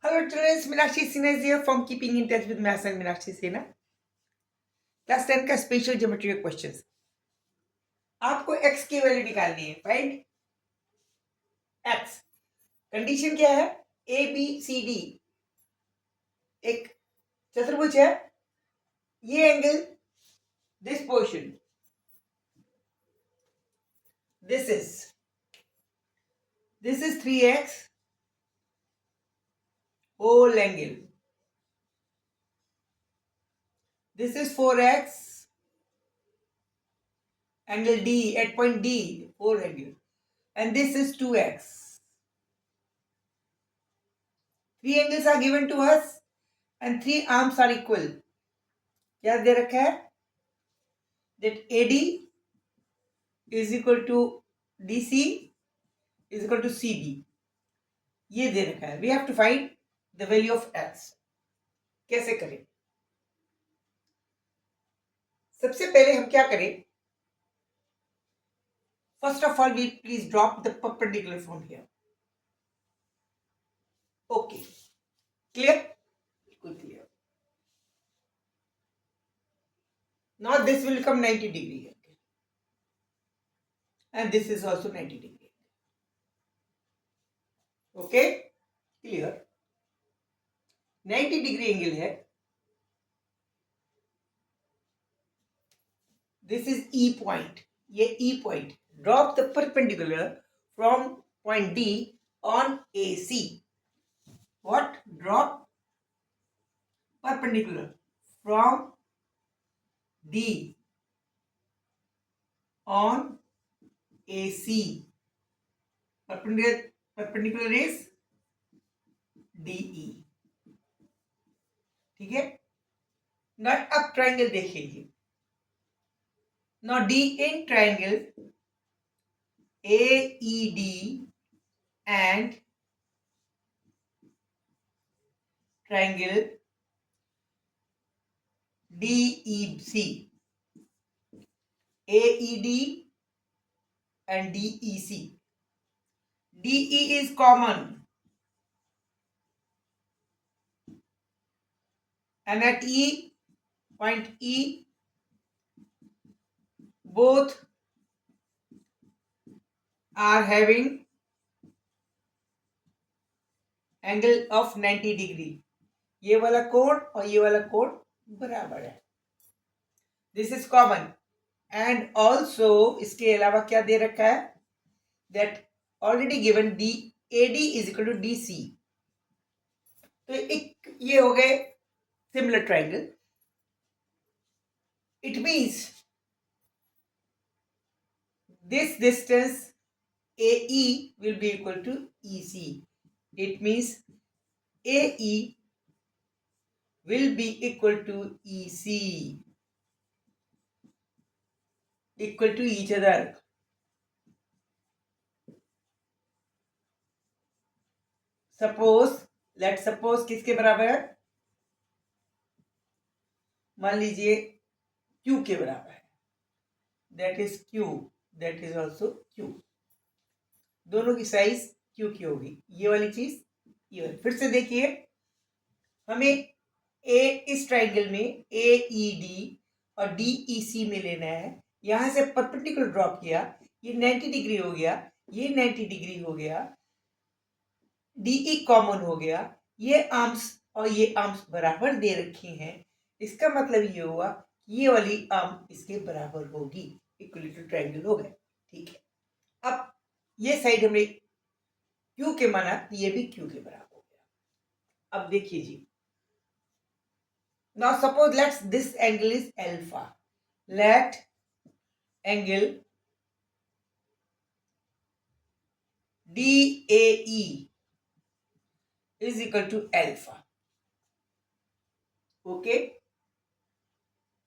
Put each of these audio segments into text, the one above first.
Hello students, Meenakshi Sinha is here from Keeping in Touch with Maths and Meenakshi Sinha. Class 10 का special geometry के questions. आपको x की value निकालनी है. Find x. Condition क्या है? ए बी सी डी एक चतुर्भुज है. ये angle, this portion, this is 3x whole angle. This is 4x angle D at point D, 4 angle, and this is 2x. Three angles are given to us and three arms are equal. क्या दे रखा है? That AD is equal to DC is equal to CD. ये दे रखा है. We have to find the value of x. कैसे करें? सबसे पहले हम क्या करें? First of all, we please drop the perpendicular from here. Okay. Clear? Clear. Now this will come 90 degree. And this is also 90 degree. Okay? Clear? 90 degree angle है. This is E point. ये E point. Drop the perpendicular from point D on AC. What? Drop perpendicular from D on AC. Perpendicular is DE. ठीक है. Now अब triangle देख लीजिए. Now D in triangle AED and triangle DEC. AED and DEC. DE is common. And at E, point E, both are having angle of 90 degree. ये वाला कोण और ये वाला कोण बराबर है. This is common. And also इसके अलावा क्या दे रखा है? That already given AD is equal to DC. तो एक ये हो गए similar triangle. It means this distance AE will be equal to EC. It means AE will be equal to EC, equal to each other. Let's suppose किसके बराबर है? मान लीजिए Q के बराबर है. That is Q. That is also Q. दोनों की साइज Q की होगी. ये वाली चीज, ये वाली. फिर से देखिए, हमें इस ट्राइंगल में AED और DEC में लेना है. यहां से परपेंडिकुलर ड्रॉप किया, ये 90 डिग्री हो गया, ये 90 डिग्री हो गया, DE कॉमन हो गया. ये आर्म्स और ये आर्म्स बराबर दे रखे हैं. इसका मतलब ये हुआ ये वाली आर्म इसके बराबर होगी. इक्विलेटरल ट्रायंगल हो गए. ठीक है. अब ये साइड हमने Q के माना, ये भी Q के बराबर हो गया. अब देखिए जी. Now suppose this angle is alpha. Let angle DAE is equal to alpha. Okay?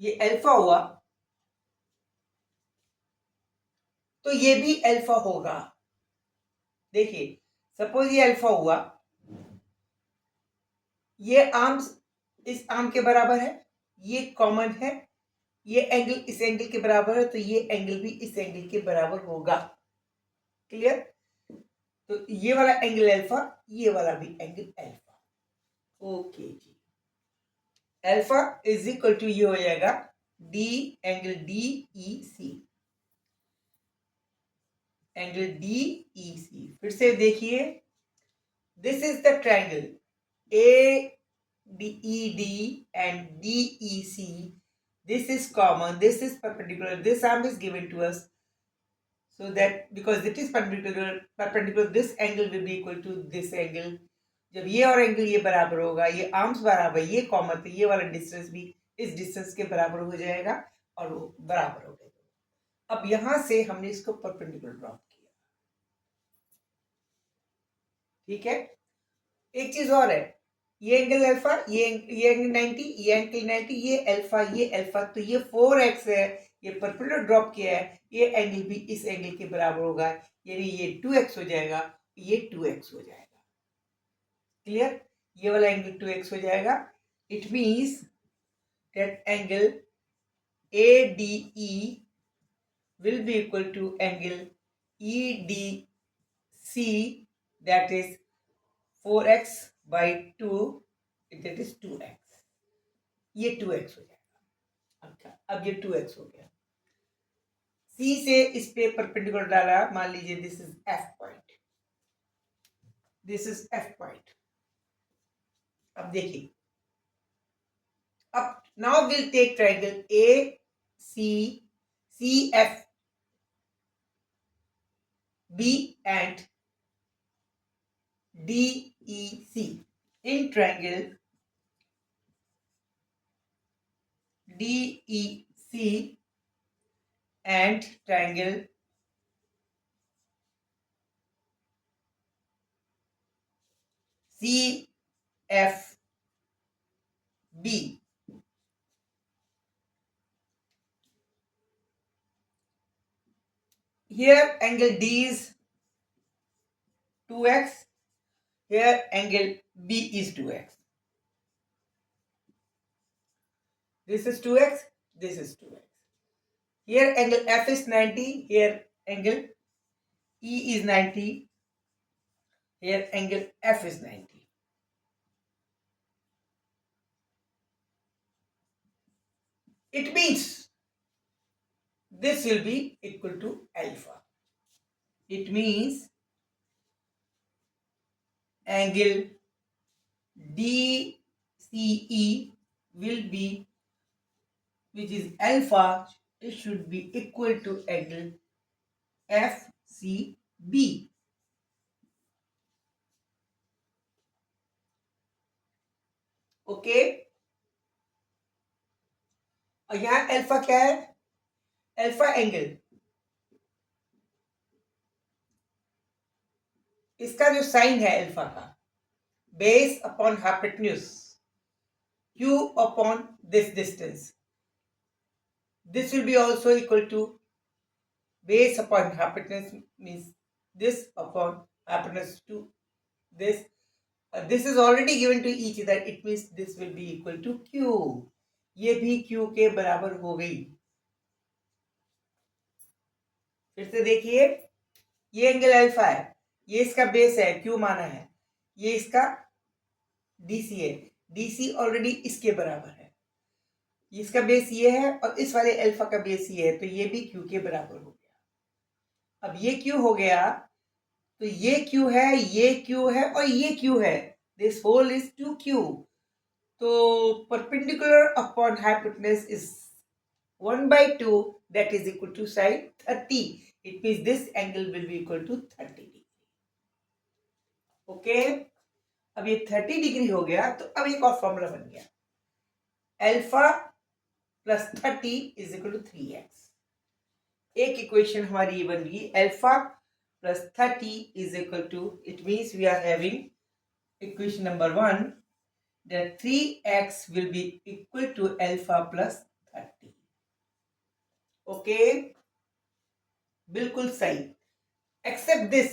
ये अल्फा हुआ तो ये भी अल्फा होगा. देखिए, सपोज ये अल्फा हुआ, ये आर्म्स इस आर्म के बराबर है, ये कॉमन है, ये एंगल इस एंगल के बराबर है, तो ये एंगल भी इस एंगल के बराबर होगा. क्लियर? तो ये वाला एंगल अल्फा, ये वाला भी एंगल अल्फा. ओके जी, अल्फा इज इक्वल टू ये हो जाएगा D angle D E C, angle D E C. फिर से देखिए, this is the triangle A D E D and DEC. This is common, this is perpendicular, this arm is given to us, so that because it is perpendicular this angle will be equal to this angle. जब ये और angle ये बराबर होगा, ये arms बराबर, ये common, तो ये वाला डिस्टेंस भी इस डिस्टेंस के बराबर हो जाएगा और वो बराबर हो गया। अब यहां से हमने इसको परपेंडिकुलर ड्रॉप किया, ठीक है। एक चीज और है, ये एंगल अल्फा, ये एंगल 90, ये एंगल 90, ये अल्फा, तो ये 4x है, ये परपेंडिकुलर ड्रॉप किया है, ये एंगल भी इस एंगल के बराबर होगा, यानी ये 2x हो जाएगा, ये 2x हो जाएगा। क्लियर, ये वाला एंगल 2x हो जाएगा। It means that angle ADE will be equal to angle EDC, that is 4x by 2, that is 2x, ये 2x हो जाएगा। अच्छा, अब ये 2x हो गया, C से इस पे परपेंडिकुलर डाला, मान लीजिए this is F point, this is F point. अब देखिए, अब now will take triangle ACF B and DEC. In triangle DEC and triangle CFB, here angle D is 2x, here angle B is 2x. This is 2x, this is 2x. Here angle F is 90, here angle E is 90, here angle F is 90. It means this will be equal to alpha. It means angle DCE will be, which is alpha, it should be equal to angle FCB. Okay, और यहां alpha क्या है? Alpha angle, इसका जो sign है alpha का, base upon hypotenuse q upon this distance, this will be also equal to base upon hypotenuse, means this upon hypotenuse to this. This is already given to each other, it means this will be equal to q. ये भी q के बराबर हो गई। फिर से देखिए, ये एंगल अल्फा है, ये इसका बेस है, q माना है, ये इसका DC है, DC ऑलरेडी इसके बराबर है, इसका बेस ये है और इस वाले अल्फा का बेस ये है, तो ये भी q के बराबर हो गया। अब ये q हो गया, तो ये q है, ये q है और ये q है, दिस होल इज 2q, तो perpendicular upon hypotenuse is 1/2, that is equal to sine 30. It means this angle will be equal to 30 degree. Okay, अब ये 30 डिग्री हो गया, तो अब एक और फॉर्मूला बन गया, alpha plus 30 is equal to 3x। एक इक्वेशन हमारी ये बन गई, alpha plus 30 is equal to, it means we are having equation number 1, that 3x will be equal to alpha plus 30. Okay, बिल्कुल सही। Except this,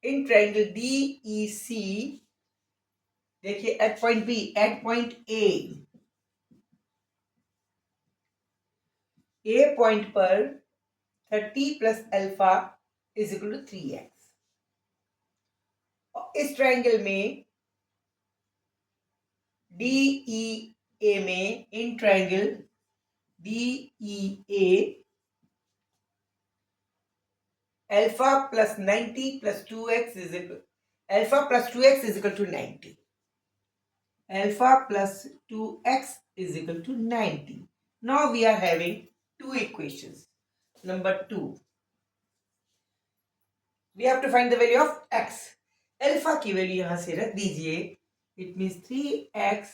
in triangle DEC, देखिए at point B, at point A point पर 30 plus alpha is equal to 3x। इस triangle में DEA में in triangle DEA alpha plus 90 plus 2x is equal alpha plus 2x is equal to 90. Alpha plus 2x is equal to 90. Now we are having two equations. Number 2. We have to find the value of x. Alpha की value यहां से रख दीजिए. It means 3x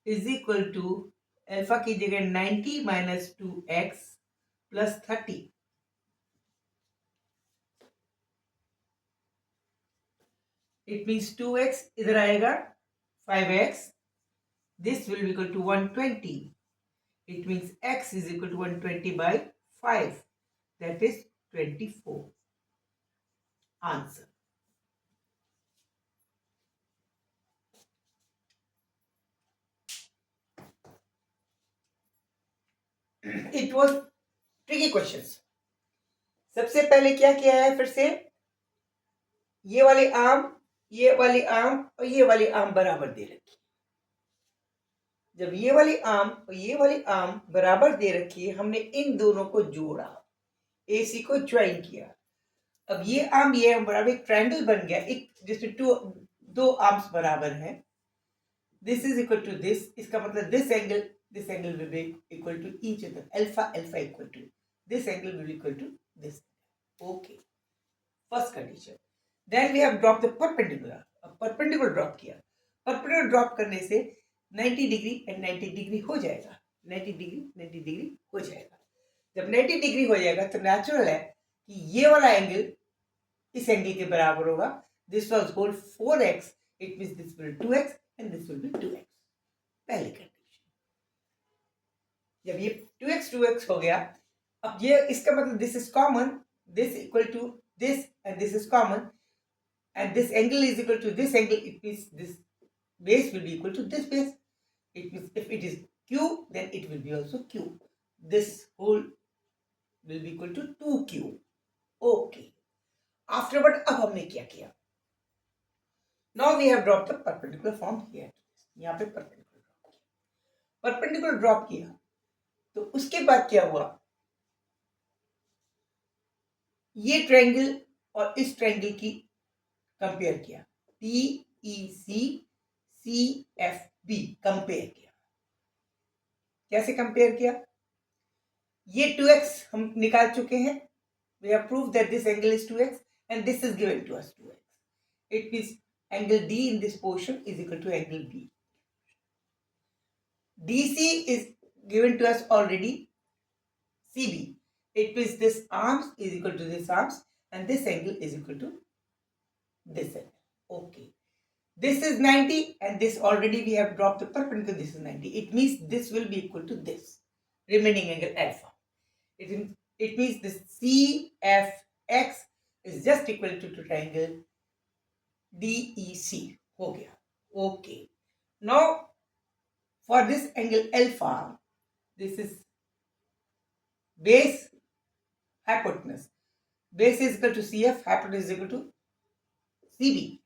is equal to alpha की जगह 90 minus 2x plus 30. It means 2x इधर आएगा 5x. This will be equal to 120. It means x is equal to 120 by 5. That is 24. Answer. It was tricky questions. सबसे पहले क्या किया है फिर से, ये वाले आम और ये वाली आम बराबर दे रखी. जब ये वाली आम और ये वाली आम बराबर दे रखी है, हमने इन दोनों को जोड़ा, AC को ज्वाइन किया. अब ये आम बराबर एक ट्रायंगल बन गया, एक जिसमें दो आर्म्स बराबर हैं. This is equal to this. इसका मतलब this angle will be equal to each other. Alpha equal to this angle will be equal to this. Okay. First condition. Then we have dropped the perpendicular. अब perpendicular drop किया. Perpendicular drop करने से 90 degree and 90 degree हो जाएगा. 90 degree हो जाएगा. जब 90 degree हो जाएगा तो नेचुरल है कि ये वाला एंगल इस एंगल के बराबर होगा. This was whole 4x. It means this will 2x and this will be 2x. पहली कंडीशन. जब ये 2x हो गया, अब ये इसका मतलब this is common, this equal to this and this is common and this angle is equal to this angle. It means this base will be equal to this base. It means if it is q, then it will be also q. This whole will be equal to 2q. Okay. Afterward, अब हमने क्या किया? Now we have dropped the perpendicular form here. यहाँ पे perpendicular drop किया. तो उसके बाद क्या हुआ? ये ट्रायंगल और इस ट्रायंगल की कंपेयर किया. TEC CFB कंपेयर किया. कैसे कंपेयर किया? ये 2x हम निकाल चुके हैं. We have proved that this angle is 2x and this is given to us 2x. It means angle D in this portion is equal to angle B. DC is given to us already, CB. It means this arms is equal to this arms and this angle is equal to this angle. Okay. This is 90 and this already we have dropped the perpendicular. This is 90. It means this will be equal to this remaining angle alpha. It means this CFX is just equal to triangle DEC. हो गया. Okay. Now for this angle alpha, this is base hypotenuse. Base is equal to CF, hypotenuse is equal to CB.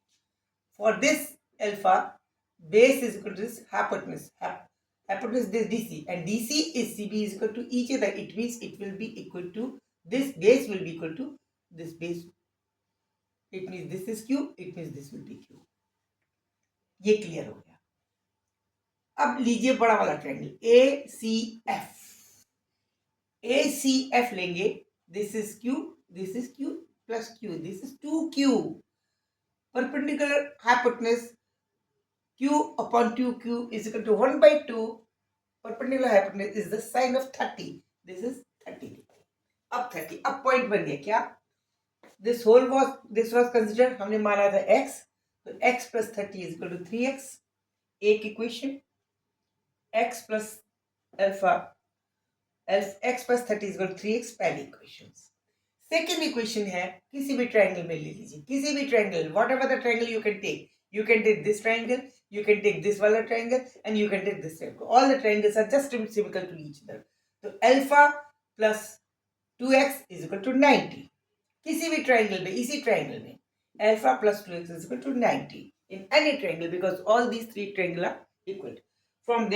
For this alpha, base is equal to this hypotenuse. Hypotenuse is this DC and DC is CB is equal to each other. It means it will be equal to this base will be equal to this base. It means this is Q. It means this will be Q. ये clear हो गया. अब लीजिए बड़ा वाला triangle ACF. ACF लेंगे. This is Q. This is Q plus Q. This is 2Q. Perpendicular hypotenuse Q upon 2Q is equal to 1 by 2. Perpendicular hypotenuse is the sine of 30. This is 30 degree. अब 30. अब point बन गया क्या? This was considered, हमने माना था x. तो x plus 30 is equal to 3x. एक equation. x plus alpha x plus 30 is equal to 3x. पहली इक्वेशन. सेकेंड इक्वेशन है किसी भी ट्रायंगल में ले लीजिए. किसी भी triangle, whatever the triangle you can take. You can take this triangle, you can take this wala triangle, and you can take this triangle. All the triangles are just symmetrical to each other. So alpha plus 2x is equal to 90. किसी भी triangle में, इसी triangle में alpha plus 2x is equal to 90 in any triangle because all these three triangles are equal to. From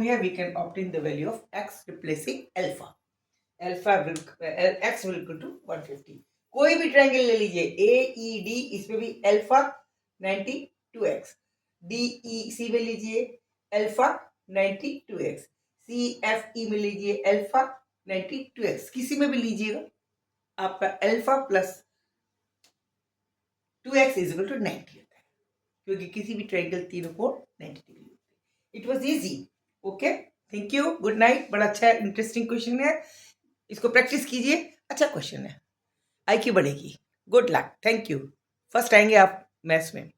here we can obtain the value of x replacing alpha. X will equal to 150. कोई भी triangle ले लीजिए, AED, इसमें भी alpha 92x, DEC में लीजिए alpha 92x, CFE में लीजिए अल्फा 92x, किसी में भी लीजिएगा आपका alpha plus 2x is equal to 90 होता है, क्योंकि किसी भी ट्रायंगल तीनों कोण 90 डिग्री होते हैं. It was easy. Okay, thank you, good night. बड़ा अच्छा इंटरेस्टिंग क्वेश्चन है, इसको प्रैक्टिस कीजिए. अच्छा क्वेश्चन है, IQ बढ़ेगी. Good luck, thank you. First आएंगे आप मैथ्स में.